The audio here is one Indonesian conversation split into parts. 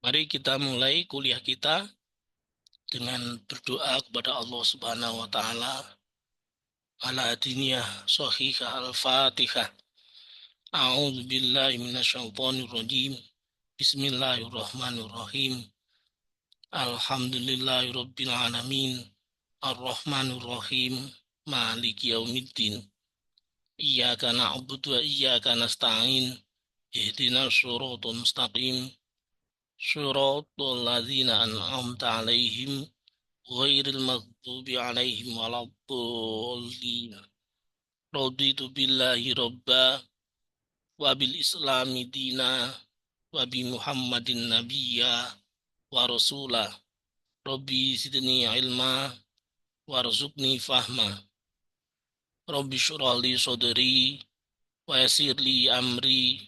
Mari kita mulai kuliah kita dengan berdoa kepada Allah Subhanahu wa taala. Ala adiniyah sahihah al-Fatihah. A'udzu billahi minasyaitonir rajim. Bismillahirrahmanirrahim. Alhamdulillahirabbil alamin. Arrahmanir rahim. Maliki yaumiddin. Iyyaka na'budu wa iyyaka nasta'in. Ihdinas shiratal mustaqim. Shiratal ladzina an'amta 'alaihim ghairil maghdubi 'alaihim waladdallin. Raditu billahi rabba wa bil islami dina wa bi Muhammadin nabiyya wa rasula. Rabbi zidni ilma warzuqni fahma. Rabbi shrah li sadri wa yassir li amri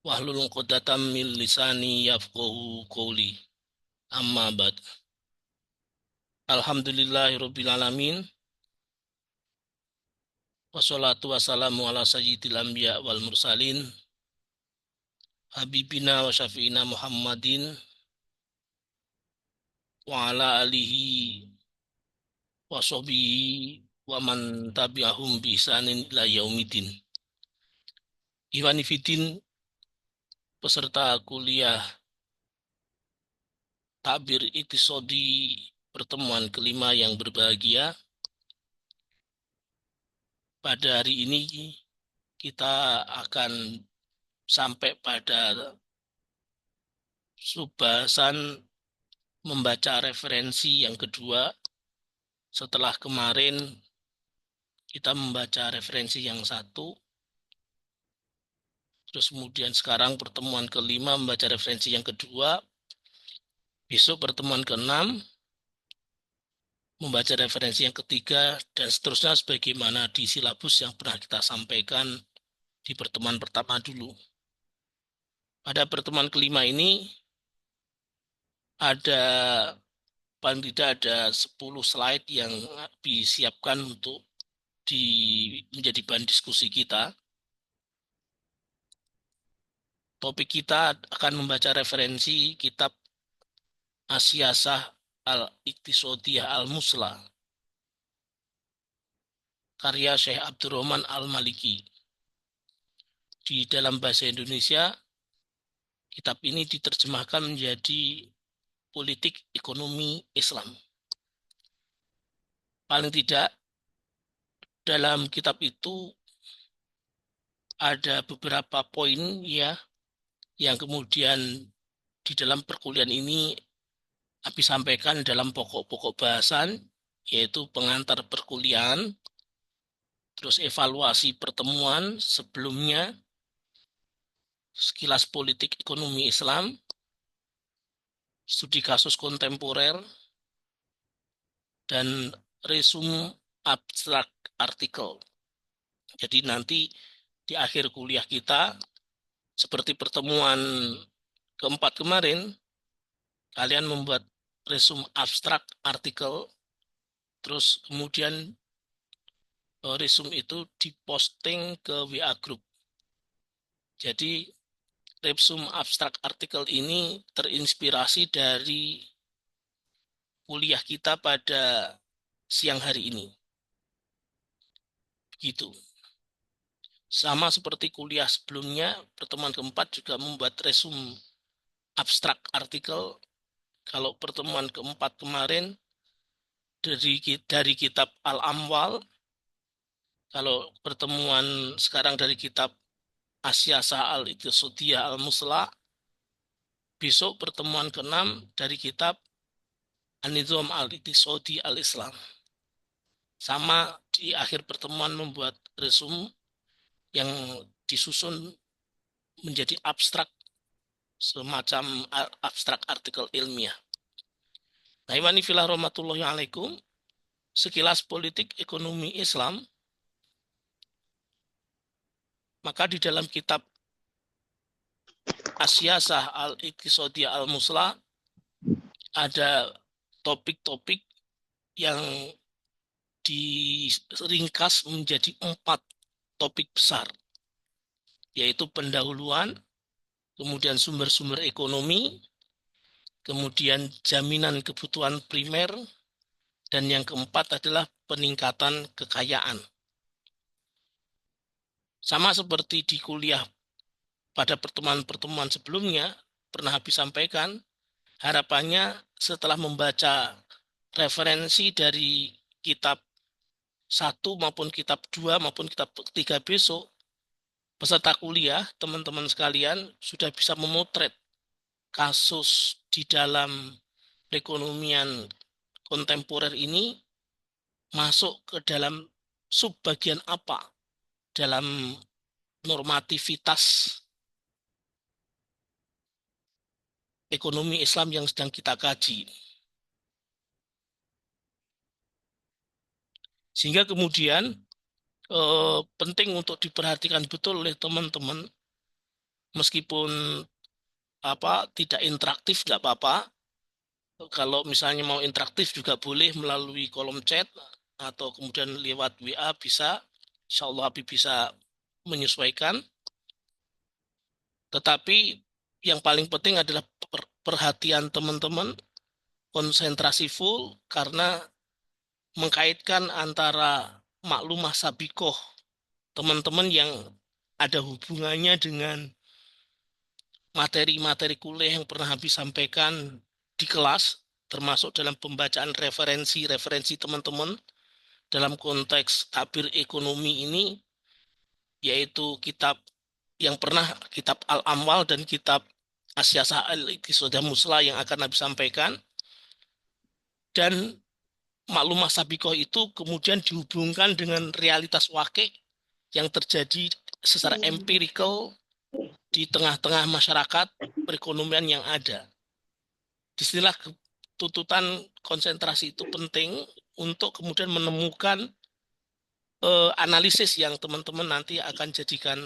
wahlul 'uqdatam min lisani yafqahu qawli. Amma ba'd. Alhamdulillahirabbil alamin. Wassalatu wassalamu ala sayyidil anbiya wal mursalin habibina wa syafi'ina Muhammadin wa ala alihi wa sahbihi wa man tabi'ahum bi ihsanin ila yaumidin. Ikhwani fiddin, peserta kuliah Takbir Iqtisadi pertemuan kelima yang berbahagia. Pada hari ini kita akan sampai pada subbahasan membaca referensi yang kedua. Setelah kemarin kita membaca referensi yang satu, terus kemudian sekarang pertemuan kelima membaca referensi yang kedua, besok pertemuan keenam membaca referensi yang ketiga, dan seterusnya sebagaimana di silabus yang pernah kita sampaikan di pertemuan pertama dulu. Pada pertemuan kelima ini ada paling tidak ada 10 slide yang disiapkan untuk menjadi bahan diskusi kita. Topik kita akan membaca referensi kitab As-Siyasah Al-Iqtisadiyah Al-Musla, karya Syekh Abdurrahman Al-Maliki. Di dalam bahasa Indonesia, kitab ini diterjemahkan menjadi Politik Ekonomi Islam. Paling tidak, dalam kitab itu ada beberapa poin ya yang kemudian di dalam perkuliahan ini Abi sampaikan dalam pokok-pokok bahasan, yaitu pengantar perkuliahan, terus evaluasi pertemuan sebelumnya, sekilas politik ekonomi Islam, studi kasus kontemporer, dan resume abstrak artikel. Jadi nanti di akhir kuliah kita, seperti pertemuan keempat kemarin, kalian membuat resume abstrak artikel, terus kemudian resume itu diposting ke WA Group. Jadi resume abstrak artikel ini terinspirasi dari kuliah kita pada siang hari ini. Begitu. Sama seperti kuliah sebelumnya, pertemuan keempat juga membuat resume abstrak artikel. Kalau pertemuan keempat kemarin dari kitab Al-Amwal, kalau pertemuan sekarang dari kitab As-Siyasah Al-Iqtisadiyah Al-Musla, besok pertemuan ke-6 dari kitab An-Nizam Al-Iqtisadi Al-Islam. Sama di akhir pertemuan membuat resume yang disusun menjadi abstrak, semacam abstrak artikel ilmiah. Nah, iwani filah rahmatullahi alaikum, sekilas politik ekonomi Islam, maka di dalam kitab As-Siyasah Al-Iqtisadiyah Al-Musla ada topik-topik yang diringkas menjadi 4 topik besar, yaitu pendahuluan, kemudian sumber-sumber ekonomi, kemudian jaminan kebutuhan primer, dan yang keempat adalah peningkatan kekayaan. Sama seperti di kuliah pada pertemuan-pertemuan sebelumnya, pernah habis sampaikan, harapannya setelah membaca referensi dari kitab 1 maupun kitab 2 maupun kitab 3 besok, peserta kuliah, teman-teman sekalian, sudah bisa memotret kasus di dalam perekonomian kontemporer ini masuk ke dalam subbagian apa dalam normativitas ekonomi Islam yang sedang kita kaji. Sehingga kemudian penting untuk diperhatikan betul oleh teman-teman, meskipun tidak interaktif nggak apa-apa. Kalau misalnya mau interaktif juga boleh melalui kolom chat atau kemudian lewat WA bisa. Insya Allah Habib bisa menyesuaikan. Tetapi yang paling penting adalah perhatian teman-teman, konsentrasi full, karena mengkaitkan antara maklumah sabikoh teman-teman yang ada hubungannya dengan materi-materi kuliah yang pernah Habib sampaikan di kelas, termasuk dalam pembacaan referensi-referensi teman-teman dalam konteks tabir ekonomi ini, yaitu kitab yang pernah, kitab Al-Amwal dan kitab Asyasah Al-Iqtisadah Musla yang akan Nabi sampaikan. Dan maklumah sabikoh itu kemudian dihubungkan dengan realitas wakil yang terjadi secara empirikal di tengah-tengah masyarakat perekonomian yang ada. Disinilah tuntutan konsentrasi itu penting untuk kemudian menemukan analisis yang teman-teman nanti akan jadikan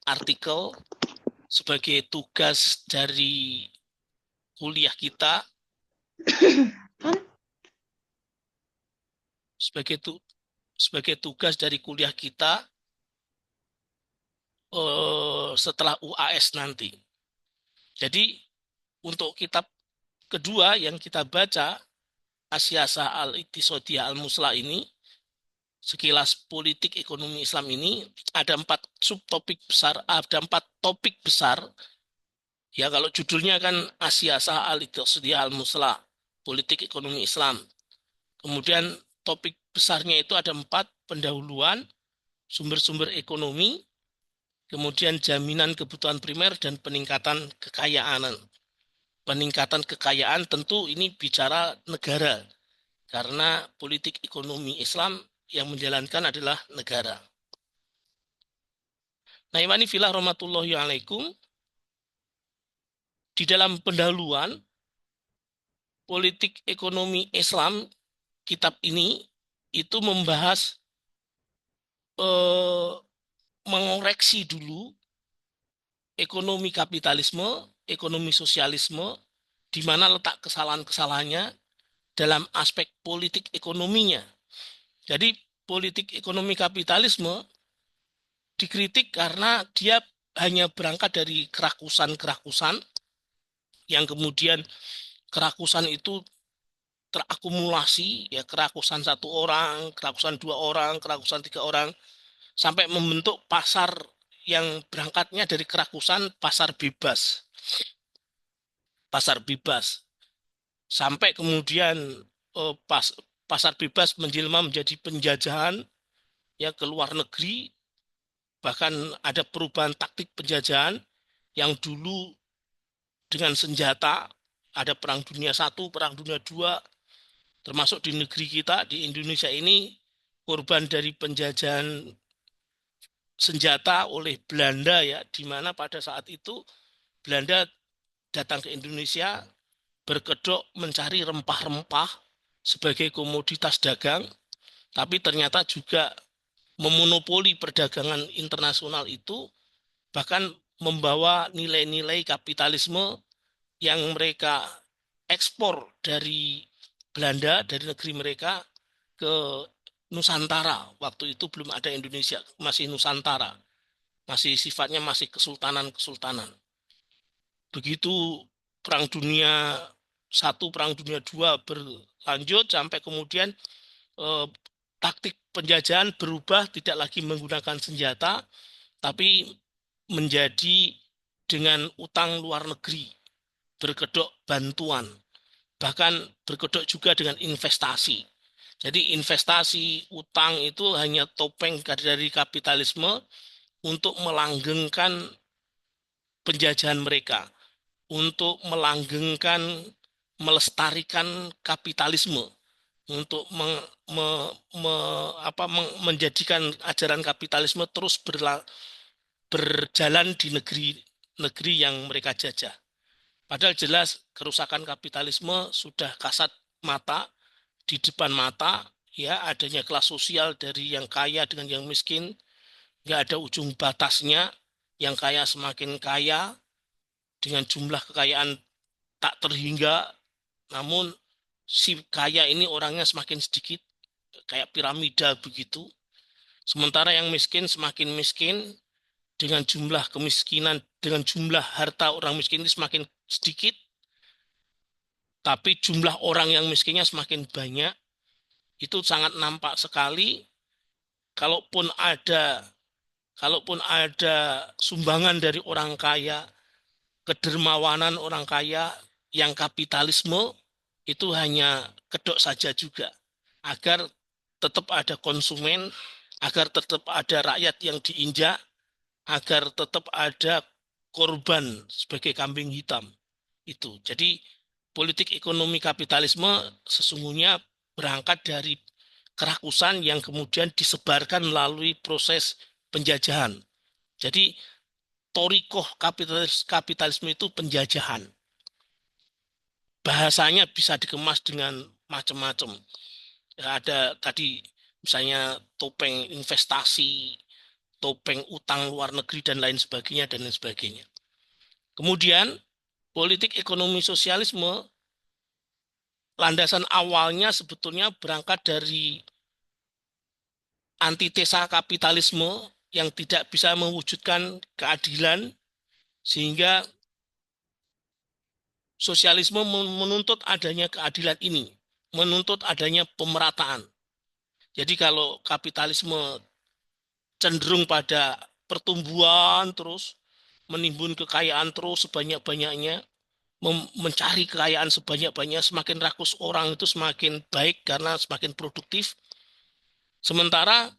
artikel sebagai tugas dari kuliah kita, sebagai tugas dari kuliah kita setelah UAS nanti. Jadi untuk kitab kedua yang kita baca, Asyasah Al-Iqtisadiyah Al-Musla ini, sekilas politik ekonomi Islam ini, ada 4 subtopik besar, ada 4 topik besar. Ya, kalau judulnya kan Asyasah Al-Iqtisadiyah Al-Musla, politik ekonomi Islam. Kemudian topik besarnya itu ada 4: pendahuluan, sumber-sumber ekonomi, kemudian jaminan kebutuhan primer, dan peningkatan kekayaan. Peningkatan kekayaan tentu ini bicara negara, karena politik ekonomi Islam yang menjalankan adalah negara. Nah, imani filah rahmatullahi alaikum, di dalam pendahuluan politik ekonomi Islam, kitab ini itu membahas mengoreksi dulu ekonomi kapitalisme, ekonomi sosialisme, di mana letak kesalahan-kesalahannya dalam aspek politik ekonominya. Jadi politik ekonomi kapitalisme dikritik karena dia hanya berangkat dari kerakusan-kerakusan, yang kemudian kerakusan itu terakumulasi, ya, kerakusan 1 orang, kerakusan 2 orang, kerakusan 3 orang, sampai membentuk pasar yang berangkatnya dari kerakusan pasar bebas. Pasar bebas. Sampai kemudian pasar bebas menjelma menjadi penjajahan, ya, ke luar negeri. Bahkan ada perubahan taktik penjajahan yang dulu dengan senjata, ada perang dunia 1, perang dunia 2, termasuk di negeri kita, di Indonesia ini, korban dari penjajahan senjata oleh Belanda, ya, di mana pada saat itu Belanda datang ke Indonesia berkedok mencari rempah-rempah sebagai komoditas dagang, tapi ternyata juga memonopoli perdagangan internasional itu, bahkan membawa nilai-nilai kapitalisme yang mereka ekspor dari Belanda, dari negeri mereka, ke Nusantara. Waktu itu belum ada Indonesia, masih Nusantara, masih sifatnya masih kesultanan-kesultanan. Begitu Perang Dunia I, Perang Dunia II berlanjut sampai kemudian taktik penjajahan berubah, tidak lagi menggunakan senjata, tapi menjadi dengan utang luar negeri, berkedok bantuan, bahkan berkedok juga dengan investasi. Jadi investasi utang itu hanya topeng dari kapitalisme untuk melanggengkan penjajahan mereka, untuk melanggengkan, melestarikan kapitalisme, untuk menjadikan ajaran kapitalisme terus berjalan di negeri yang mereka jajah. Padahal jelas kerusakan kapitalisme sudah kasat mata, di depan mata, ya, adanya kelas sosial dari yang kaya dengan yang miskin, nggak ada ujung batasnya, yang kaya semakin kaya dengan jumlah kekayaan tak terhingga, namun si kaya ini orangnya semakin sedikit, kayak piramida begitu. Sementara yang miskin semakin miskin, dengan jumlah kemiskinan, dengan jumlah harta orang miskin ini semakin sedikit, tapi jumlah orang yang miskinnya semakin banyak. Itu sangat nampak sekali. Kalaupun ada kalaupun ada sumbangan dari orang kaya, kedermawanan orang kaya, yang kapitalisme itu hanya kedok saja juga, agar tetap ada konsumen, agar tetap ada rakyat yang diinjak, agar tetap ada korban sebagai kambing hitam. Itu. Jadi politik ekonomi kapitalisme sesungguhnya berangkat dari kerakusan yang kemudian disebarkan melalui proses penjajahan. Jadi torikoh kapitalisme itu penjajahan. Bahasanya bisa dikemas dengan macam-macam. Ya, ada tadi misalnya topeng investasi, topeng utang luar negeri dan lain sebagainya dan lain sebagainya. Kemudian politik ekonomi sosialisme landasan awalnya sebetulnya berangkat dari antitesa kapitalisme yang tidak bisa mewujudkan keadilan, sehingga sosialisme menuntut adanya keadilan ini, menuntut adanya pemerataan. Jadi kalau kapitalisme cenderung pada pertumbuhan terus, menimbun kekayaan terus sebanyak-banyaknya, mencari kekayaan sebanyak-banyaknya, semakin rakus orang itu semakin baik karena semakin produktif. Sementara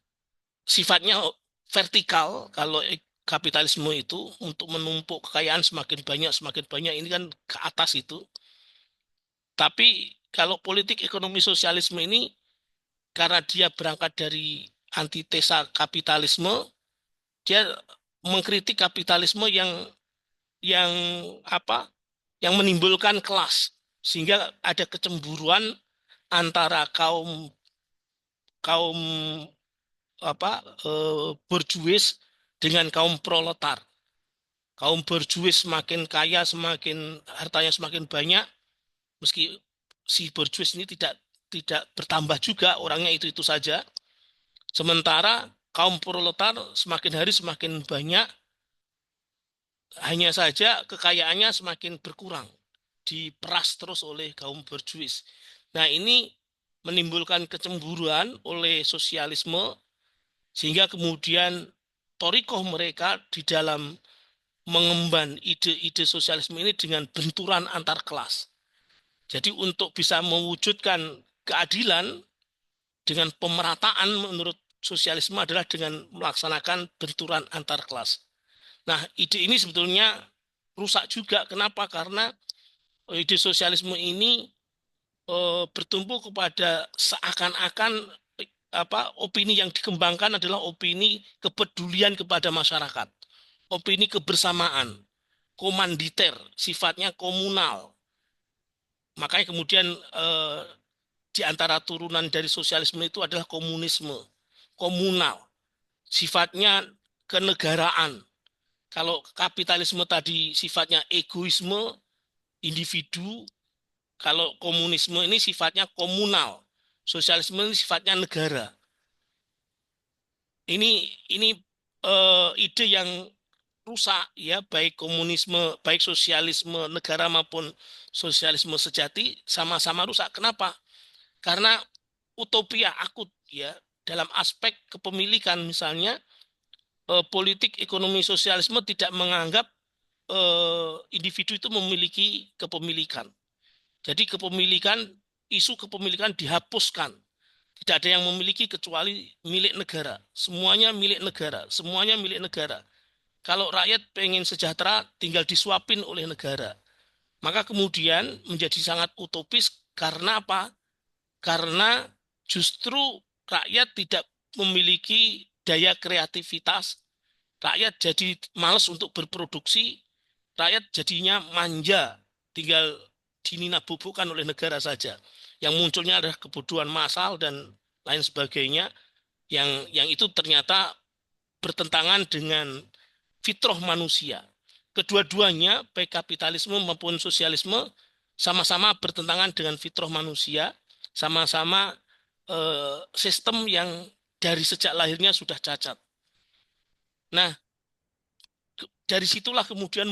sifatnya vertikal, kalau kapitalisme itu untuk menumpuk kekayaan semakin banyak ini kan ke atas itu. Tapi kalau politik ekonomi sosialisme ini, karena dia berangkat dari antitesa kapitalisme, dia mengkritik kapitalisme yang apa? Yang menimbulkan kelas, sehingga ada kecemburuan antara kaum kaum berjuis dengan kaum proletar. Kaum berjuis semakin kaya, semakin hartanya semakin banyak, meski si berjuis ini tidak bertambah juga, orangnya itu saja. Sementara kaum proletar semakin hari semakin banyak, hanya saja kekayaannya semakin berkurang, diperas terus oleh kaum berjuis. Nah, ini menimbulkan kecemburuan oleh sosialisme, sehingga kemudian torikoh mereka di dalam mengemban ide-ide sosialisme ini dengan benturan antar kelas. Jadi untuk bisa mewujudkan keadilan dengan pemerataan menurut sosialisme adalah dengan melaksanakan benturan antar kelas. Nah, ide ini sebetulnya rusak juga. Kenapa? Karena ide sosialisme ini bertumpu kepada seakan-akan opini yang dikembangkan adalah opini kepedulian kepada masyarakat, opini kebersamaan, komanditer, sifatnya komunal. Makanya kemudian di antara turunan dari sosialisme itu adalah komunisme, komunal, sifatnya kenegaraan. Kalau kapitalisme tadi sifatnya egoisme, individu, kalau komunisme ini sifatnya komunal, sosialisme ini sifatnya negara. Ini ide yang rusak ya, baik komunisme, baik sosialisme negara maupun sosialisme sejati sama-sama rusak. Kenapa? Karena utopia akut ya dalam aspek kepemilikan misalnya, politik ekonomi sosialisme tidak menganggap individu itu memiliki kepemilikan. Jadi isu kepemilikan dihapuskan. Tidak ada yang memiliki kecuali milik negara. Semuanya milik negara. Semuanya milik negara. Kalau rakyat pengen sejahtera, tinggal disuapin oleh negara. Maka kemudian menjadi sangat utopis karena apa? Karena justru rakyat tidak memiliki daya kreativitas, rakyat jadi malas untuk berproduksi, rakyat jadinya manja, tinggal dininabobokan oleh negara saja. Yang munculnya adalah kebodohan massal dan lain sebagainya, yang itu ternyata bertentangan dengan fitrah manusia. Kedua-duanya, baik kapitalisme maupun sosialisme, sama-sama bertentangan dengan fitrah manusia, sama-sama sistem yang dari sejak lahirnya sudah cacat. Nah, dari situlah kemudian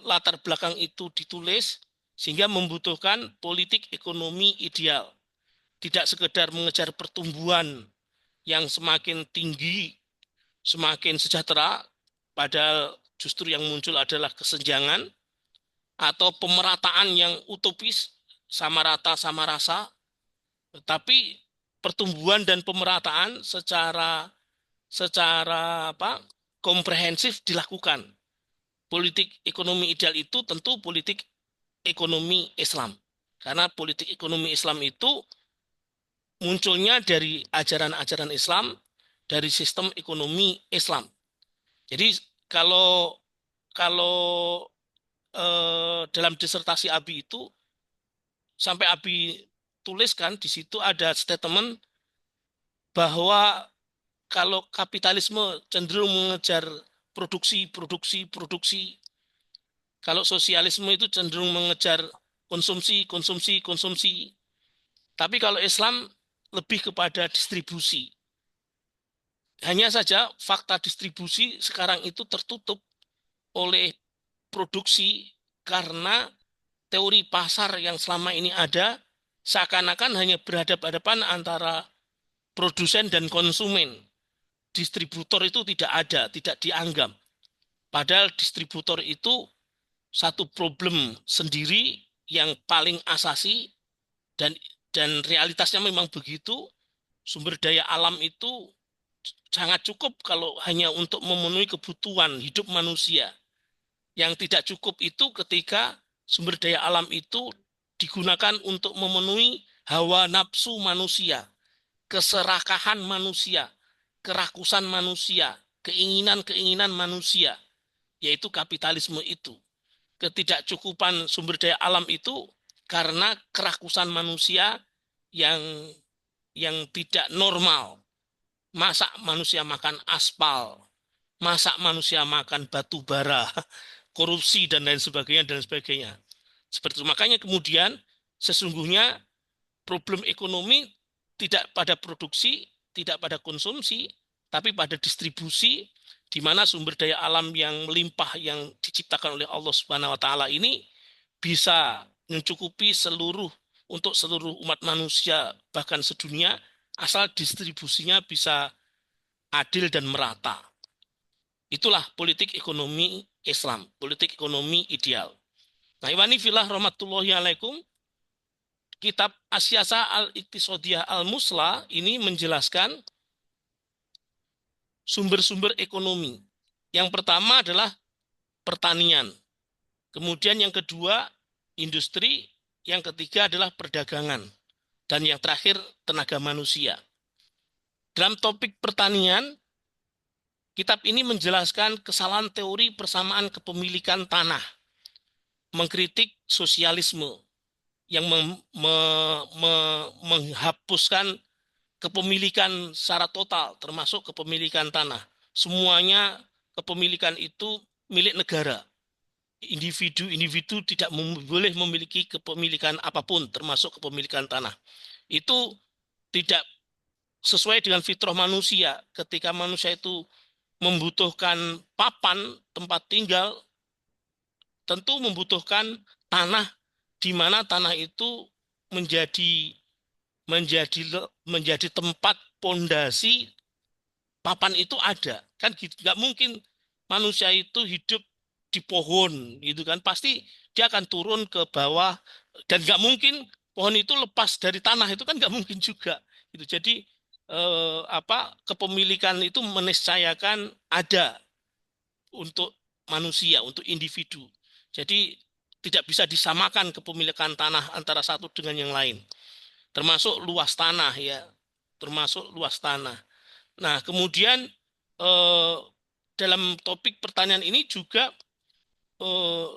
latar belakang itu ditulis, sehingga membutuhkan politik ekonomi ideal. Tidak sekedar mengejar pertumbuhan yang semakin tinggi, semakin sejahtera, padahal justru yang muncul adalah kesenjangan, atau pemerataan yang utopis, sama rata sama rasa, tetapi pertumbuhan dan pemerataan secara apa komprehensif dilakukan. Politik ekonomi ideal itu tentu politik ekonomi Islam. Karena politik ekonomi Islam itu munculnya dari ajaran-ajaran Islam, dari sistem ekonomi Islam. Jadi kalau kalau dalam disertasi Abi itu sampai Abi tuliskan di situ ada statement bahwa kalau kapitalisme cenderung mengejar produksi, produksi, produksi, kalau sosialisme itu cenderung mengejar konsumsi, konsumsi, konsumsi. Tapi kalau Islam lebih kepada distribusi. Hanya saja fakta distribusi sekarang itu tertutup oleh produksi karena teori pasar yang selama ini ada seakan-akan hanya berhadapan-hadapan antara produsen dan konsumen. Distributor itu tidak ada, tidak dianggap. Padahal distributor itu satu problem sendiri yang paling asasi, dan realitasnya memang begitu. Sumber daya alam itu sangat cukup kalau hanya untuk memenuhi kebutuhan hidup manusia. Yang tidak cukup itu ketika sumber daya alam itu digunakan untuk memenuhi hawa nafsu manusia, keserakahan manusia, kerakusan manusia, keinginan-keinginan manusia, yaitu kapitalisme itu. Ketidakcukupan sumber daya alam itu karena kerakusan manusia yang tidak normal. Masa manusia makan aspal, masa manusia makan batu bara, korupsi dan lain sebagainya dan sebagainya. Seperti itu. Makanya kemudian sesungguhnya problem ekonomi tidak pada produksi, tidak pada konsumsi, tapi pada distribusi, di mana sumber daya alam yang melimpah yang diciptakan oleh Allah Subhanahu wa taala ini bisa mencukupi untuk seluruh umat manusia bahkan sedunia, asal distribusinya bisa adil dan merata. Itulah politik ekonomi Islam, politik ekonomi ideal. Nah, Iwani filah rahmatullahi alaikum, kitab Asyasa al-Iqtisadiyah al-Musla ini menjelaskan sumber-sumber ekonomi. Yang pertama adalah pertanian. Kemudian yang kedua industri, yang ketiga adalah perdagangan. Dan yang terakhir tenaga manusia. Dalam topik pertanian, kitab ini menjelaskan kesalahan teori persamaan kepemilikan tanah, mengkritik sosialisme yang menghapuskan kepemilikan secara total, termasuk kepemilikan tanah. Semuanya kepemilikan itu milik negara. Individu-individu tidak boleh memiliki kepemilikan apapun, termasuk kepemilikan tanah. Itu tidak sesuai dengan fitrah manusia. Ketika manusia itu membutuhkan papan tempat tinggal, tentu membutuhkan tanah di mana tanah itu menjadi menjadi tempat pondasi papan itu ada. Kan gitu, nggak mungkin manusia itu hidup di pohon gitu kan, pasti dia akan turun ke bawah, dan nggak mungkin pohon itu lepas dari tanah, itu kan nggak mungkin juga gitu. Jadi kepemilikan itu meniscayakan ada untuk manusia, untuk individu. Jadi tidak bisa disamakan kepemilikan tanah antara satu dengan yang lain, termasuk luas tanah ya, termasuk luas tanah. Nah, kemudian eh, dalam topik pertanyaan ini juga eh,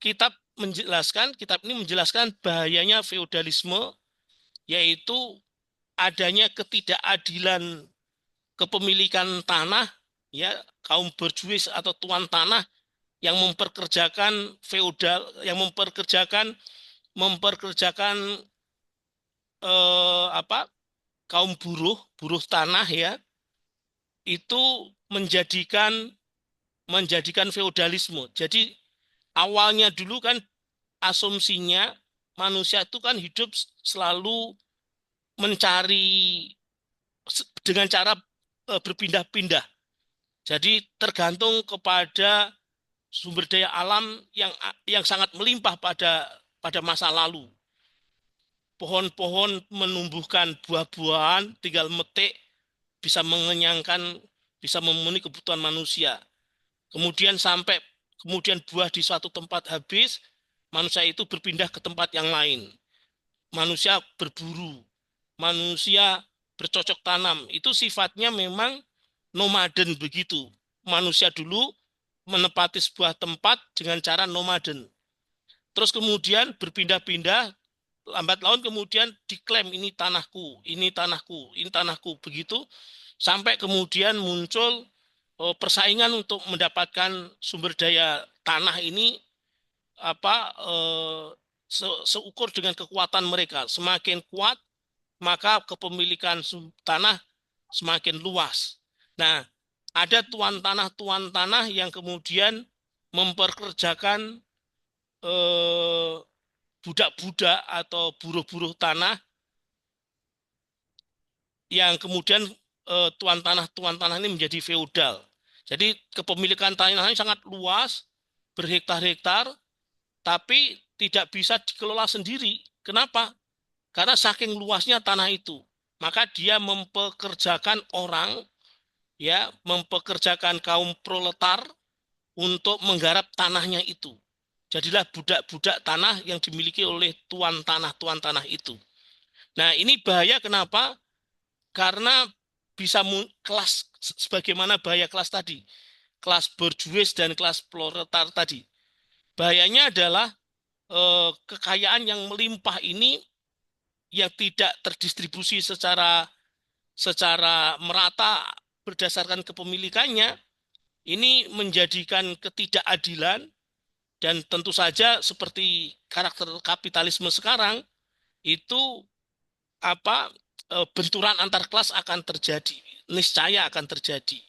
kitab ini menjelaskan bahayanya feodalisme, yaitu adanya ketidakadilan kepemilikan tanah, ya, kaum berjuis atau tuan tanah yang memperkerjakan feodal, yang memperkerjakan kaum buruh tanah ya, itu menjadikan feodalisme. Jadi awalnya dulu kan asumsinya manusia itu kan hidup selalu mencari dengan cara berpindah-pindah. Jadi tergantung kepada sumber daya alam yang sangat melimpah pada masa lalu. Pohon-pohon menumbuhkan buah-buahan, tinggal metik bisa mengenyangkan, bisa memenuhi kebutuhan manusia. Kemudian buah di suatu tempat habis, manusia itu berpindah ke tempat yang lain. Manusia berburu, manusia bercocok tanam. Itu sifatnya memang nomaden begitu. Manusia dulu menempati sebuah tempat dengan cara nomaden. Terus kemudian berpindah-pindah, lambat laun kemudian diklaim ini tanahku, ini tanahku, ini tanahku, begitu sampai kemudian muncul persaingan untuk mendapatkan sumber daya tanah ini seukur dengan kekuatan mereka. Semakin kuat, maka kepemilikan tanah semakin luas. Nah, ada tuan tanah yang kemudian memperkerjakan budak-budak atau buruh-buruh tanah, yang kemudian tuan tanah ini menjadi feodal. Jadi kepemilikan tanah ini sangat luas, berhektar-hektar, tapi tidak bisa dikelola sendiri. Kenapa? Karena saking luasnya tanah itu, maka dia mempekerjakan orang, ya, mempekerjakan kaum proletar untuk menggarap tanahnya itu. Jadilah budak-budak tanah yang dimiliki oleh tuan tanah itu. Nah, ini bahaya kenapa? Karena bisa kelas sebagaimana bahaya kelas tadi, kelas borjuis dan kelas proletar tadi. Bahayanya adalah kekayaan yang melimpah ini yang tidak terdistribusi secara merata berdasarkan kepemilikannya, ini menjadikan ketidakadilan, dan tentu saja seperti karakter kapitalisme sekarang itu benturan antar kelas akan terjadi, niscaya akan terjadi.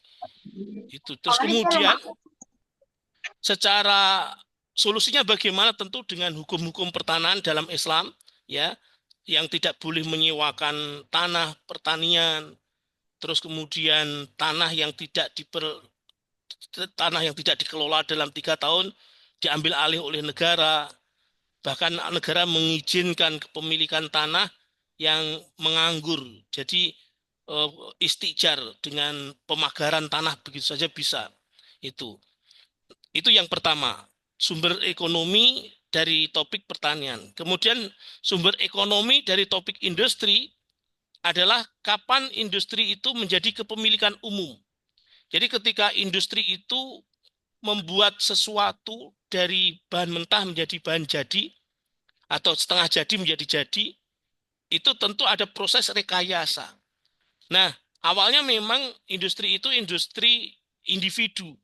Itu. Terus kemudian secara solusinya bagaimana? Tentu dengan hukum-hukum pertanahan dalam Islam, ya, yang tidak boleh menyewakan tanah pertanian, terus kemudian tanah yang tidak dikelola dalam 3 tahun diambil alih oleh negara. Bahkan negara mengizinkan kepemilikan tanah yang menganggur. Jadi istijar dengan pemagaran tanah begitu saja bisa. Itu yang pertama, sumber ekonomi dari topik pertanian. Kemudian sumber ekonomi dari topik industri adalah kapan industri itu menjadi kepemilikan umum. Jadi ketika industri itu membuat sesuatu dari bahan mentah menjadi bahan jadi, atau setengah jadi menjadi jadi, itu tentu ada proses rekayasa. Nah, awalnya memang industri itu industri individu.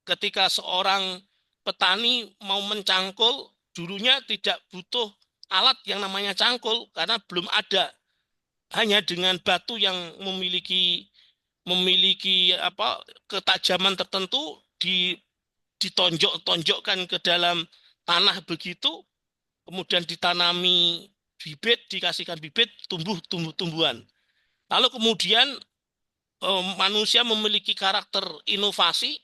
Ketika seorang petani mau mencangkul, dulunya tidak butuh alat yang namanya cangkul karena belum ada. Hanya dengan batu yang memiliki memiliki ketajaman tertentu, ditonjok-tonjokkan ke dalam tanah begitu, kemudian ditanami bibit, dikasihkan bibit, tumbuh-tumbuhan. Lalu kemudian manusia memiliki karakter inovasi,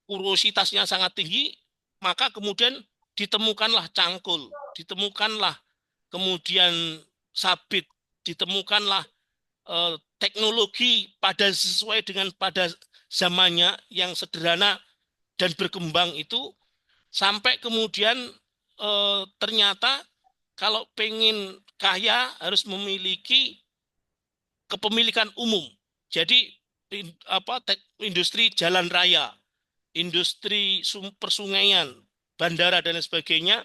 kurositasnya sangat tinggi, maka kemudian ditemukanlah cangkul, ditemukanlah kemudian sabit, ditemukanlah teknologi pada sesuai dengan pada zamannya yang sederhana dan berkembang itu, sampai kemudian ternyata kalau pengen kaya harus memiliki kepemilikan umum. Jadi industri jalan raya, industri persungaian, bandara dan lain sebagainya.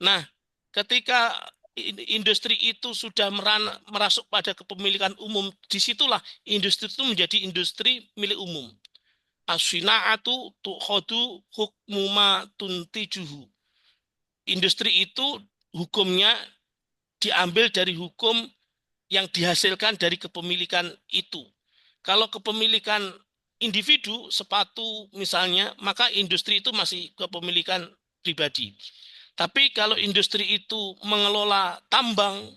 Nah, ketika industri itu sudah merasuk pada kepemilikan umum, disitulah industri itu menjadi industri milik umum. As-sina'atu tu'khadu hukmuma tuntijuhu. Industri itu hukumnya diambil dari hukum yang dihasilkan dari kepemilikan itu. Kalau kepemilikan individu, sepatu misalnya, maka industri itu masih kepemilikan pribadi. Tapi kalau industri itu mengelola tambang,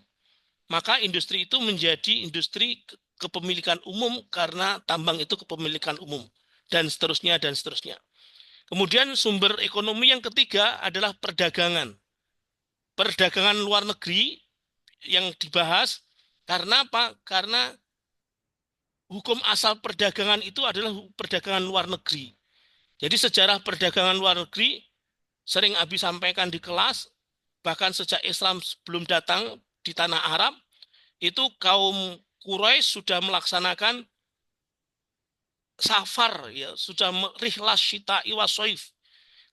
maka industri itu menjadi industri kepemilikan umum karena tambang itu kepemilikan umum. Dan seterusnya, dan seterusnya. Kemudian sumber ekonomi yang ketiga adalah perdagangan. Perdagangan luar negeri yang dibahas, karena apa? Karena hukum asal perdagangan itu adalah perdagangan luar negeri. Jadi sejarah perdagangan luar negeri sering Abi sampaikan di kelas, bahkan sejak Islam sebelum datang di tanah Arab, itu kaum Quraisy sudah melaksanakan safar, ya, sudah rihlas syita iwa soif.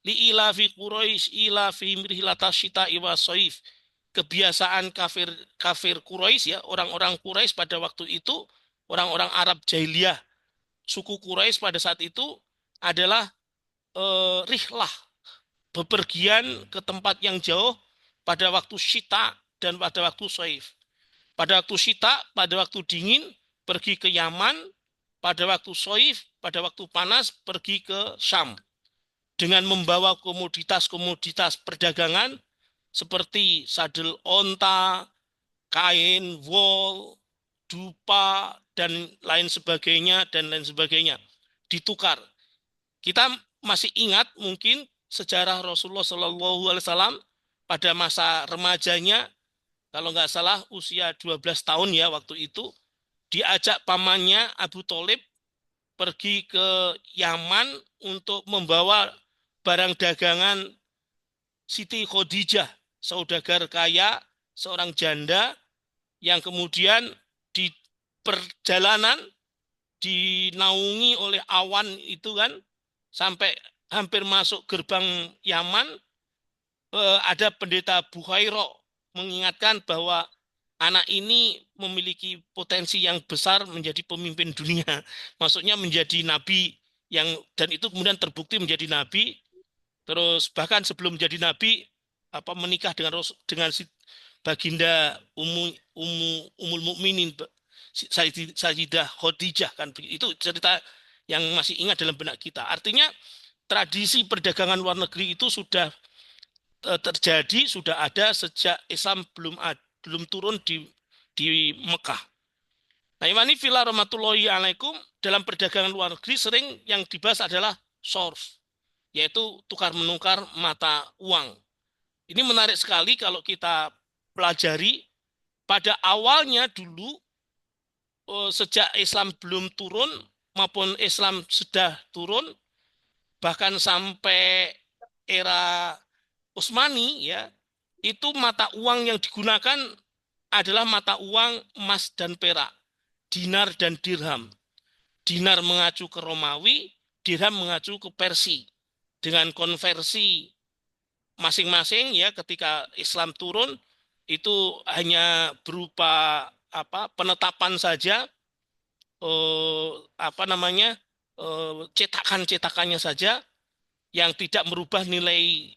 Li ilafi Quraisy ilafi rihlata syita iwa soif. Kebiasaan kafir kafir Quraisy, ya, orang-orang Quraisy pada waktu itu, orang-orang Arab jahiliyah, suku Quraisy pada saat itu adalah rihlah, bepergian ke tempat yang jauh pada waktu syita dan pada waktu soif. Pada waktu syita, pada waktu dingin, pergi ke Yaman. Pada waktu soif, pada waktu panas, pergi ke Syam. Dengan membawa komoditas-komoditas perdagangan seperti sadel onta, kain, wol, dupa, dan lain sebagainya, dan lain sebagainya. Ditukar. Kita masih ingat mungkin sejarah Rasulullah SAW pada masa remajanya, kalau nggak salah usia 12 tahun ya waktu itu, diajak pamannya Abu Thalib pergi ke Yaman untuk membawa barang dagangan Siti Khadijah, saudagar kaya, seorang janda yang kemudian di perjalanan dinaungi oleh awan itu kan, sampai hampir masuk gerbang Yaman, ada pendeta Bukhairo mengingatkan bahwa anak ini memiliki potensi yang besar menjadi pemimpin dunia. Maksudnya menjadi nabi, dan itu kemudian terbukti menjadi nabi. Terus bahkan sebelum menjadi nabi, menikah dengan si baginda Umul Mukminin Sayyidah Khadijah kan. Itu cerita yang masih ingat dalam benak kita. Artinya tradisi perdagangan luar negeri itu sudah terjadi, sudah ada sejak Islam belum turun di Mekah. Nah, ini fila rahmatullahi alaikum, dalam perdagangan luar negeri sering yang dibahas adalah sorf, yaitu tukar menukar mata uang. Ini menarik sekali kalau kita pelajari. Pada awalnya dulu, sejak Islam belum turun maupun Islam sudah turun, bahkan sampai era Utsmani, ya, itu mata uang yang digunakan adalah mata uang emas dan perak, dinar dan dirham. Dinar mengacu ke Romawi, dirham mengacu ke Persia. Dengan konversi masing-masing, ya, ketika Islam turun itu hanya berupa penetapan saja, cetakan-cetakannya saja yang tidak merubah nilai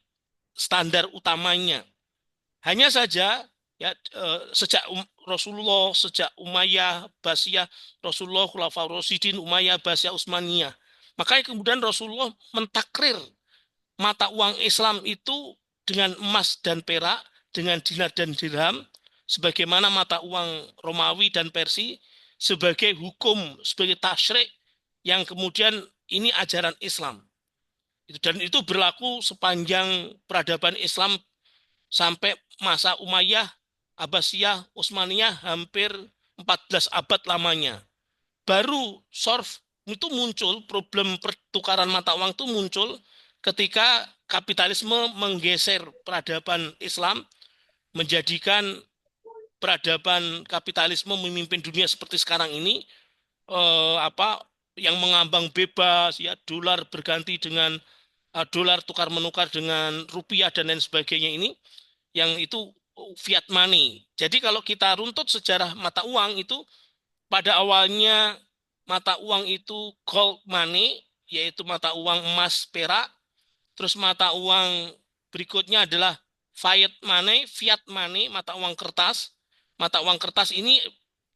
standar utamanya. Hanya saja Ya, sejak Rasulullah, sejak Umayyah, Abbasiyah, Rasulullah, Khulafaur Rasyidin, Umayyah, Abbasiyah, Utsmaniyah. Makanya kemudian Rasulullah mentakrir mata uang Islam itu dengan emas dan perak, dengan dinar dan dirham, sebagaimana mata uang Romawi dan Persia, sebagai hukum, sebagai tasyrik yang kemudian ini ajaran Islam. Dan itu berlaku sepanjang peradaban Islam sampai masa Umayyah, Abbasiyah, Utsmaniyah hampir 14 abad lamanya. Baru sorf itu muncul, problem pertukaran mata uang itu muncul ketika kapitalisme menggeser peradaban Islam, menjadikan peradaban kapitalisme memimpin dunia seperti sekarang ini, apa yang mengambang bebas, ya dolar berganti dengan dolar tukar menukar dengan rupiah dan lain sebagainya ini, yang itu fiat money. Jadi kalau kita runtut sejarah mata uang itu, pada awalnya mata uang itu gold money, yaitu mata uang emas perak. Terus mata uang berikutnya adalah fiat money, mata uang kertas. Mata uang kertas ini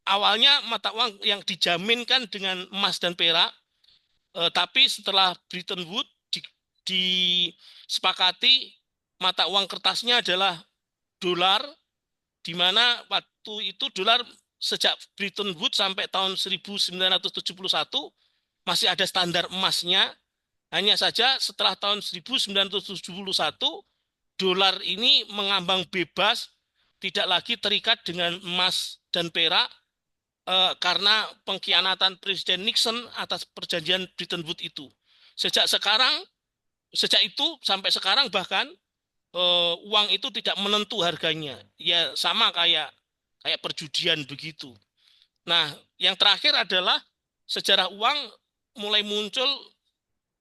awalnya mata uang yang dijaminkan dengan emas dan perak, tapi setelah Bretton Woods disepakati mata uang kertasnya adalah dolar, di mana waktu itu dolar sejak Bretton Woods sampai tahun 1971 masih ada standar emasnya. Hanya saja setelah tahun 1971 dolar ini mengambang bebas, tidak lagi terikat dengan emas dan perak, karena pengkhianatan Presiden Nixon atas perjanjian Bretton Woods itu. Sejak sekarang, sejak itu sampai sekarang bahkan uang itu tidak menentu harganya. Ya sama kayak kayak perjudian begitu. Nah, yang terakhir adalah sejarah uang mulai muncul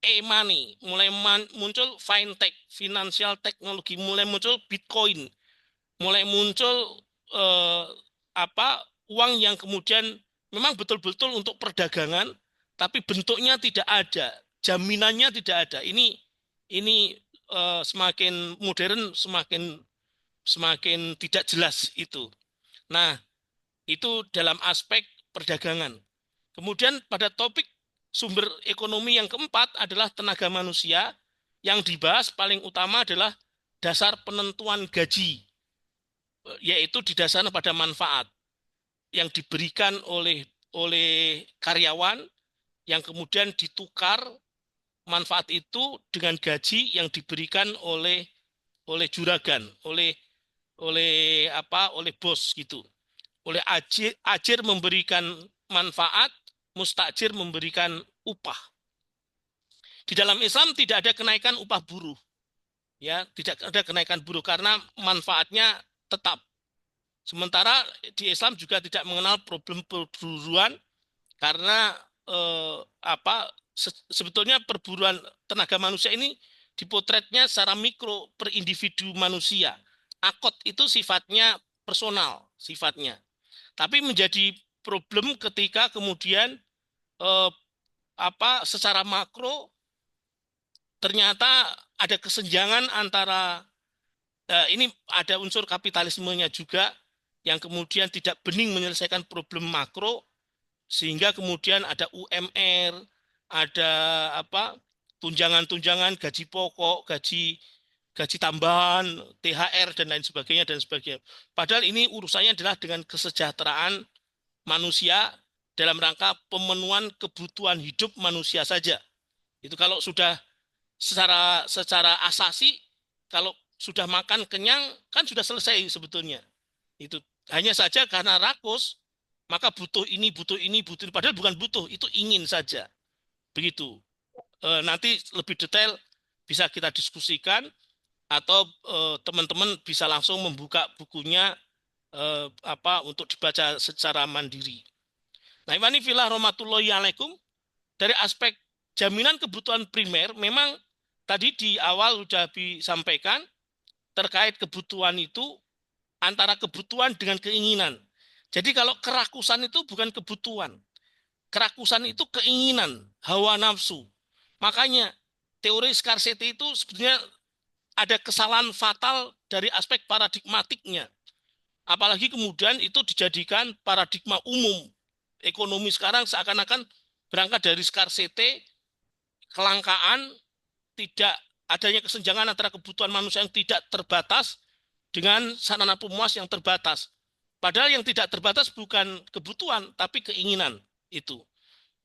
e-money, mulai muncul fintech, financial technology, mulai muncul Bitcoin, mulai muncul eh, apa uang yang kemudian memang betul-betul untuk perdagangan, tapi bentuknya tidak ada, jaminannya tidak ada. Ini semakin modern, semakin semakin tidak jelas itu. Nah, itu dalam aspek perdagangan. Kemudian pada topik sumber ekonomi yang keempat adalah tenaga manusia. Yang dibahas paling utama adalah dasar penentuan gaji, yaitu didasarkan pada manfaat yang diberikan oleh karyawan, yang kemudian ditukar manfaat itu dengan gaji yang diberikan oleh juragan, oleh bos gitu. Oleh ajir memberikan manfaat, mustajir memberikan upah. Di dalam Islam tidak ada kenaikan upah buruh, ya, tidak ada kenaikan buruh karena manfaatnya tetap. Sementara di Islam juga tidak mengenal problem perburuan karena sebetulnya perburuan tenaga manusia ini dipotretnya secara mikro per individu manusia. Akot itu sifatnya personal, sifatnya. Tapi menjadi problem ketika kemudian eh, secara makro ternyata ada kesenjangan antara ini ada unsur kapitalismenya juga yang kemudian tidak bening menyelesaikan problem makro, sehingga kemudian ada UMR, ada tunjangan-tunjangan gaji pokok, gaji gaji tambahan, THR dan lain sebagainya dan sebagainya. Padahal ini urusannya adalah dengan kesejahteraan manusia dalam rangka pemenuhan kebutuhan hidup manusia saja. Itu kalau sudah secara asasi, kalau sudah makan kenyang kan sudah selesai sebetulnya. Itu hanya saja karena rakus, maka butuh ini, butuh ini, butuh ini. Padahal bukan butuh, itu ingin saja. Begitu. Nanti lebih detail bisa kita diskusikan, atau teman-teman bisa langsung membuka bukunya untuk dibaca secara mandiri. Nah, ini filah rahmatullahi alaikum, dari aspek jaminan kebutuhan primer, memang tadi di awal sudah disampaikan terkait kebutuhan itu antara kebutuhan dengan keinginan. Jadi kalau kerakusan itu bukan kebutuhan. Kerakusan itu keinginan, hawa nafsu. Makanya teori scarcity itu sebenarnya ada kesalahan fatal dari aspek paradigmatiknya. Apalagi kemudian itu dijadikan paradigma umum. Ekonomi sekarang seakan-akan berangkat dari scarcity, kelangkaan, tidak adanya kesenjangan antara kebutuhan manusia yang tidak terbatas dengan sarana pemuas yang terbatas. Padahal yang tidak terbatas bukan kebutuhan, tapi keinginan itu.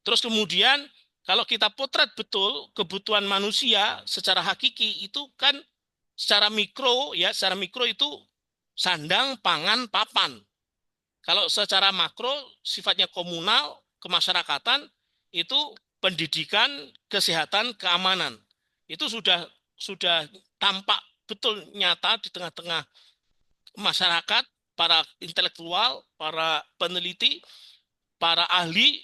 Terus kemudian kalau kita potret betul kebutuhan manusia secara hakiki itu kan secara mikro ya, secara mikro itu sandang, pangan, papan. Kalau secara makro sifatnya komunal, kemasyarakatan itu pendidikan, kesehatan, keamanan. Itu sudah tampak betul nyata di tengah-tengah masyarakat, para intelektual, para peneliti, para ahli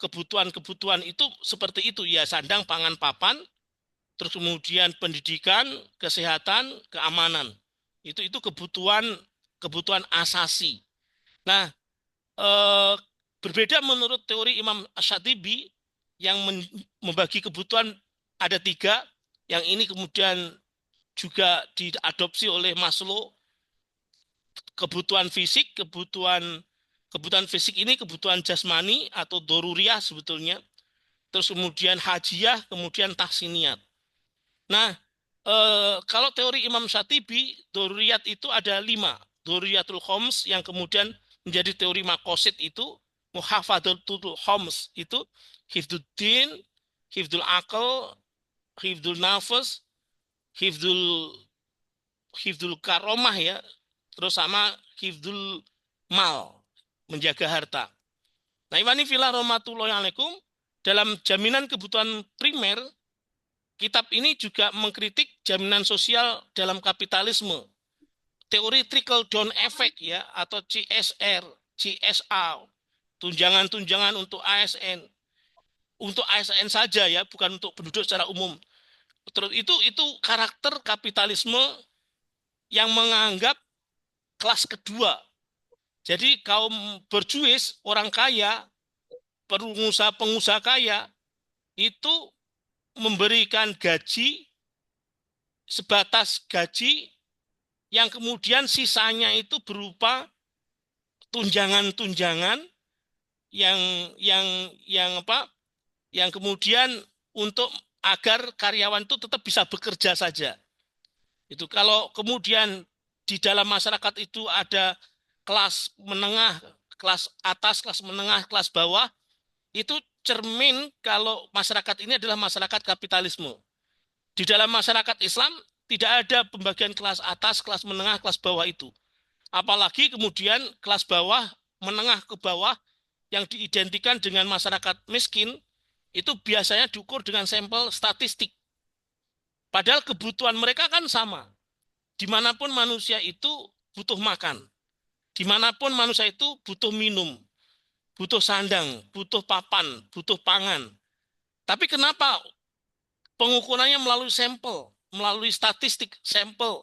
kebutuhan-kebutuhan itu seperti itu ya, sandang, pangan, papan, terus kemudian pendidikan, kesehatan, keamanan. Itu kebutuhan asasi. Nah, eh, berbeda menurut teori Imam Ash-Shatibi yang membagi kebutuhan ada tiga, yang ini kemudian juga diadopsi oleh Maslow. Kebutuhan fisik, kebutuhan fisik ini kebutuhan jasmani atau doruriyah sebetulnya. Terus kemudian hajiah, kemudian tahsiniyat. Nah, kalau teori Imam Shatibi, doruriyat itu ada 5. Doruriyatul khoms yang kemudian menjadi teori makosid itu, muhafadzatul khoms itu, hifduddin, hifdul akal, hifdul nafas, hifdul hifdul karomah ya, terus sama hifdul mal, menjaga harta. Nah, Iwani filah rahmatullahi alaikum, dalam jaminan kebutuhan primer, kitab ini juga mengkritik jaminan sosial dalam kapitalisme. Teori trickle down effect ya, atau CSR, CSA, tunjangan-tunjangan untuk ASN. Untuk ASN saja ya, bukan untuk penduduk secara umum. Terus itu karakter kapitalisme yang menganggap kelas kedua. Jadi kaum berjuis, orang kaya, pengusaha-pengusaha kaya, itu memberikan gaji, sebatas gaji, yang kemudian sisanya itu berupa tunjangan-tunjangan yang yang yang apa? Yang kemudian untuk agar karyawan itu tetap bisa bekerja saja. Itu kalau kemudian di dalam masyarakat itu ada kelas menengah, kelas atas, kelas menengah, kelas bawah, itu cermin kalau masyarakat ini adalah masyarakat kapitalisme. Di dalam masyarakat Islam tidak ada pembagian kelas atas, kelas menengah, kelas bawah itu. Apalagi kemudian kelas bawah, menengah ke bawah yang diidentikan dengan masyarakat miskin itu biasanya diukur dengan sampel statistik. Padahal kebutuhan mereka kan sama. Dimanapun manusia itu butuh makan. Dimanapun manusia itu butuh minum, butuh sandang, butuh papan, butuh pangan. Tapi kenapa pengukurannya melalui sampel, melalui statistik sampel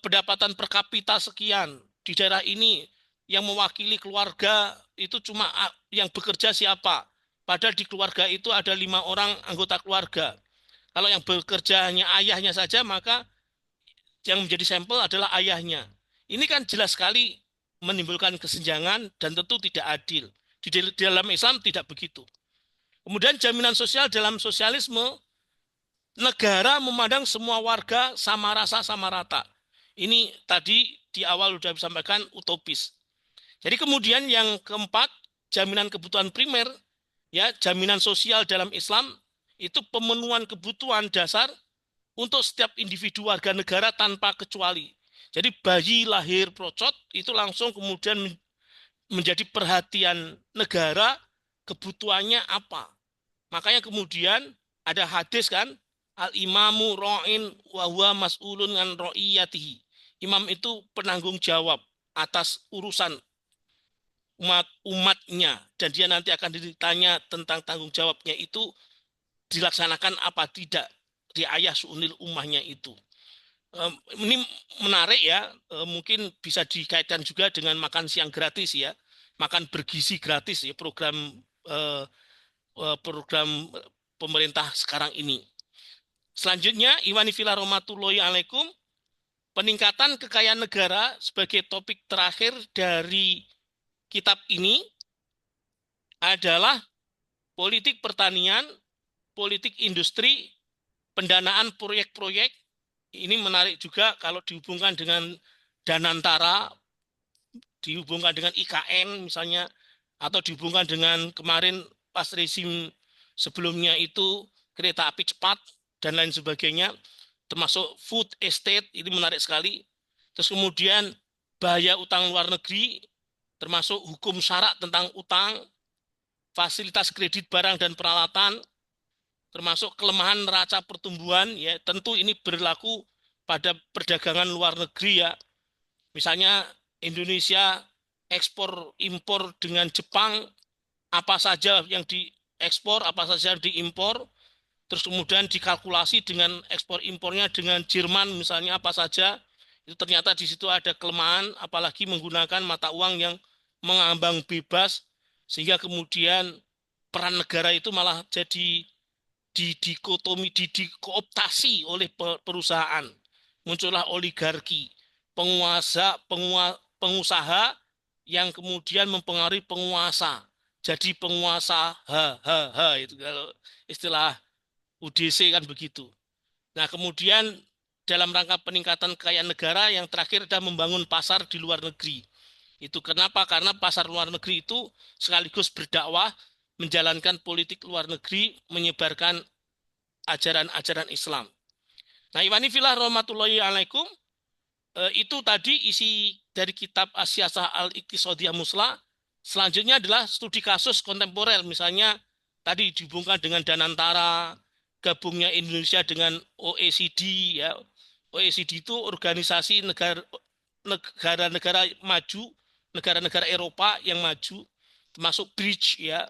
pendapatan per kapita sekian di daerah ini yang mewakili keluarga itu cuma yang bekerja siapa? Padahal di keluarga itu ada 5 orang anggota keluarga. Kalau yang bekerja hanya ayahnya saja, maka yang menjadi sampel adalah ayahnya. Ini kan jelas sekali menimbulkan kesenjangan dan tentu tidak adil. Di dalam Islam tidak begitu. Kemudian jaminan sosial dalam sosialisme, negara memandang semua warga sama rasa, sama rata. Ini tadi di awal sudah disampaikan utopis. Jadi kemudian yang keempat, jaminan kebutuhan primer, ya jaminan sosial dalam Islam itu pemenuhan kebutuhan dasar untuk setiap individu warga negara tanpa kecuali. Jadi bayi lahir procot itu langsung kemudian menjadi perhatian negara, kebutuhannya apa. Makanya kemudian ada hadis kan, al-imamu ra'in wa huwa mas'ulun an ra'iyatihi. Imam itu penanggung jawab atas urusan umatnya dan dia nanti akan ditanya tentang tanggung jawabnya itu dilaksanakan apa tidak di ayah su'unil ummahnya itu. Ini menarik ya, mungkin bisa dikaitkan juga dengan makan siang gratis ya, makan bergizi gratis ya, program pemerintah sekarang ini. Selanjutnya, Iwani Fila Rahmatullahi Alaikum, peningkatan kekayaan negara sebagai topik terakhir dari kitab ini adalah politik pertanian, politik industri, pendanaan proyek-proyek. Ini menarik juga kalau dihubungkan dengan Danantara, dihubungkan dengan IKN misalnya, atau dihubungkan dengan kemarin pas rezim sebelumnya itu kereta api cepat dan lain sebagainya, termasuk food estate, ini menarik sekali. Terus kemudian bahaya utang luar negeri, termasuk hukum syarat tentang utang, fasilitas kredit barang dan peralatan, termasuk kelemahan neraca pertumbuhan, ya tentu ini berlaku pada perdagangan luar negeri ya. Misalnya Indonesia ekspor impor dengan Jepang, apa saja yang diekspor, apa saja yang diimpor, terus kemudian dikalkulasi dengan ekspor impornya dengan Jerman misalnya apa saja, itu ternyata di situ ada kelemahan, apalagi menggunakan mata uang yang mengambang bebas, sehingga kemudian peran negara itu malah jadi didikotomi, dikooptasi oleh perusahaan. Muncullah oligarki, pengusaha yang kemudian mempengaruhi penguasa. Jadi penguasa itu kalau istilah UDC kan begitu. Nah, kemudian dalam rangka peningkatan kekayaan negara yang terakhir adalah membangun pasar di luar negeri. Itu kenapa? Karena pasar luar negeri itu sekaligus berdakwah, menjalankan politik luar negeri, menyebarkan ajaran-ajaran Islam. Nah, Iwani filah rahmatullahi alaikum, itu tadi isi dari kitab As-Siyasah Al-Iqtisadiyah Muslah. Selanjutnya adalah studi kasus kontemporer, misalnya tadi dihubungkan dengan Danantara, gabungnya Indonesia dengan OECD ya. OECD itu organisasi negara-negara maju, negara-negara Eropa yang maju, termasuk BRICS ya,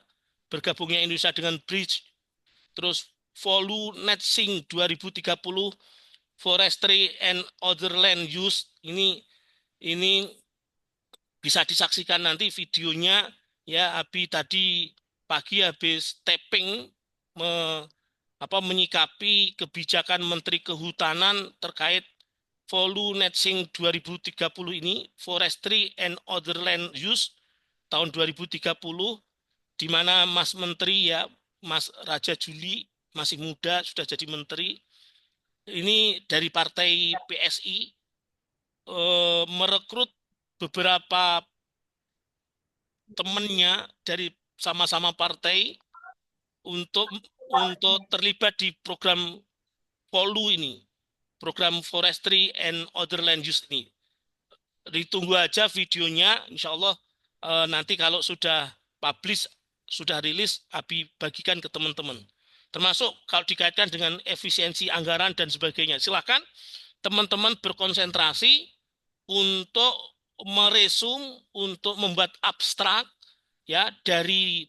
bergabungnya Indonesia dengan BRICS. Terus Volu Netsing 2030, Forestry and Other Land Use, ini bisa disaksikan nanti videonya ya. Abi tadi pagi habis tapping menyikapi kebijakan Menteri Kehutanan terkait Volu Netsing 2030 ini, Forestry and Other Land Use tahun 2030, di mana Mas Menteri ya, Mas Raja Juli masih muda sudah jadi menteri. Ini dari partai PSI merekrut beberapa temannya dari sama-sama partai untuk terlibat di program Polu ini, program Forestry and Other Land Use ini. Ditunggu aja videonya, insya Allah nanti kalau sudah publish, sudah rilis, Abi bagikan ke teman-teman. Termasuk kalau dikaitkan dengan efisiensi anggaran dan sebagainya. Silakan teman-teman berkonsentrasi untuk meresum, untuk membuat abstrak ya dari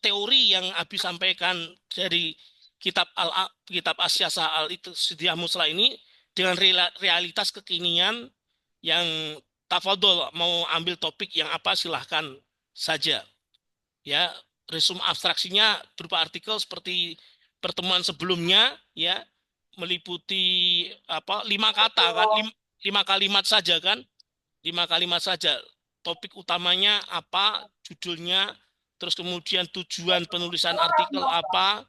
teori yang Abi sampaikan dari kitab As-Siyasah Al-Iqtisadiyah Muslah ini dengan realitas kekinian yang tafadhol, mau ambil topik yang apa silahkan saja. Ya, resum abstraksinya berupa artikel seperti pertemuan sebelumnya ya, meliputi 5 kata kan, 5 kalimat saja kan, 5 kalimat saja. Topik utamanya apa, judulnya, terus kemudian tujuan penulisan artikel apa,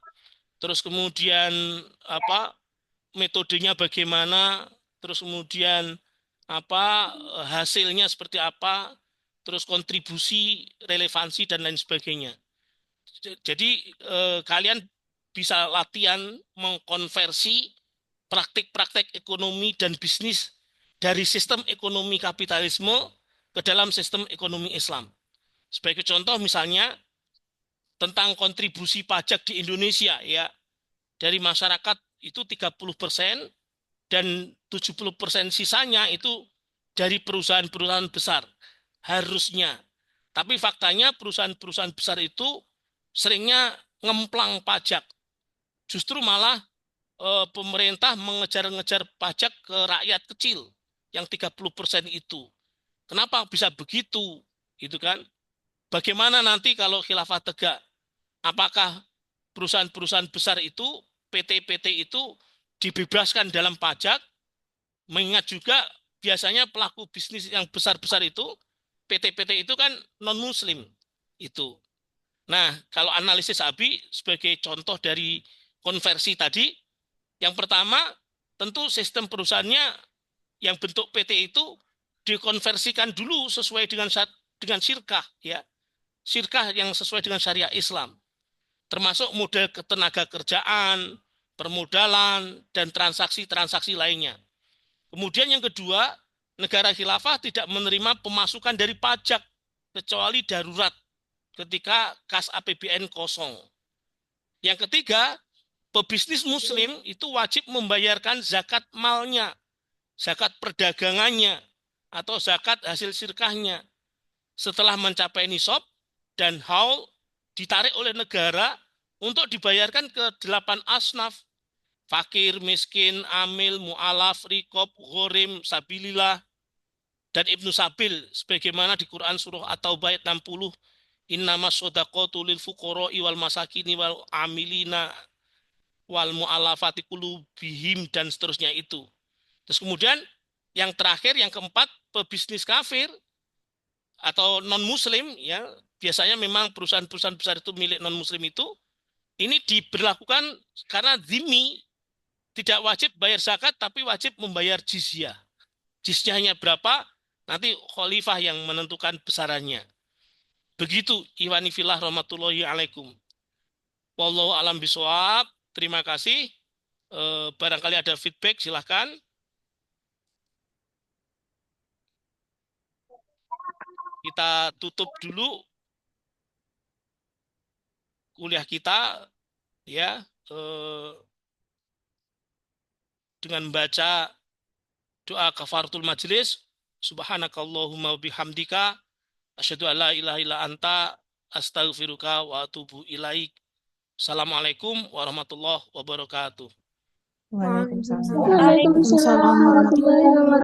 terus kemudian metodenya bagaimana, terus kemudian hasilnya seperti apa, terus kontribusi, relevansi dan lain sebagainya. Jadi kalian bisa latihan mengkonversi praktik-praktik ekonomi dan bisnis dari sistem ekonomi kapitalisme ke dalam sistem ekonomi Islam. Sebagai contoh misalnya tentang kontribusi pajak di Indonesia ya, dari masyarakat itu 30% dan 70% sisanya itu dari perusahaan-perusahaan besar harusnya. Tapi faktanya perusahaan-perusahaan besar itu seringnya ngemplang pajak. Justru malah pemerintah mengejar-ngejar pajak ke rakyat kecil yang 30% itu. Kenapa bisa begitu? Itu kan. Bagaimana nanti kalau khilafah tegak? Apakah perusahaan-perusahaan besar itu, PT-PT itu dibebaskan dalam pajak Mengingat juga biasanya pelaku bisnis yang besar-besar itu, PT-PT itu kan non-muslim itu. Nah, kalau analisis Abi sebagai contoh dari konversi tadi, yang pertama tentu sistem perusahaannya yang bentuk PT itu dikonversikan dulu sesuai dengan syirkah ya. Syirkah yang sesuai dengan syariah Islam. Termasuk model ketenaga kerjaan, permodalan, dan transaksi-transaksi lainnya. Kemudian yang kedua, negara khilafah tidak menerima pemasukan dari pajak kecuali darurat ketika kas APBN kosong. Yang ketiga, pebisnis muslim itu wajib membayarkan zakat malnya, zakat perdagangannya, atau zakat hasil sirkahnya. Setelah mencapai nisab dan haul ditarik oleh negara untuk dibayarkan ke 8 asnaf. Fakir, miskin, amil, mu'alaf, rikob, ghorim, sabilillah, dan Ibnu Sabil. Sebagaimana di Quran surah At-Taubah ayat 60. Innamas sodaqotu lil fuqara'i wal masakini wal amilina wal mu'alafati qulubihim, dan seterusnya itu. Terus kemudian yang terakhir, yang keempat, pebisnis kafir atau non muslim ya, biasanya memang perusahaan-perusahaan besar itu milik non muslim itu, ini diberlakukan karena zimmi, tidak wajib bayar zakat tapi wajib membayar jizyah. Jizyahnya berapa? Nanti khalifah yang menentukan besarannya. Begitu iwani fillah rahmatullahi alaikum. Wallahu alam bisawab. Terima kasih. Barangkali ada feedback silahkan. Kita tutup dulu kuliah kita ya dengan membaca doa kafaratul majlis. Subhanakallahumma bihamdika asyhadu an la ilaha illa anta astaghfiruka wa atubu ilaik. Assalamualaikum warahmatullahi wabarakatuh. Waalaikumsalam. Waalaikumsalam warahmatullahi wabarakatuh.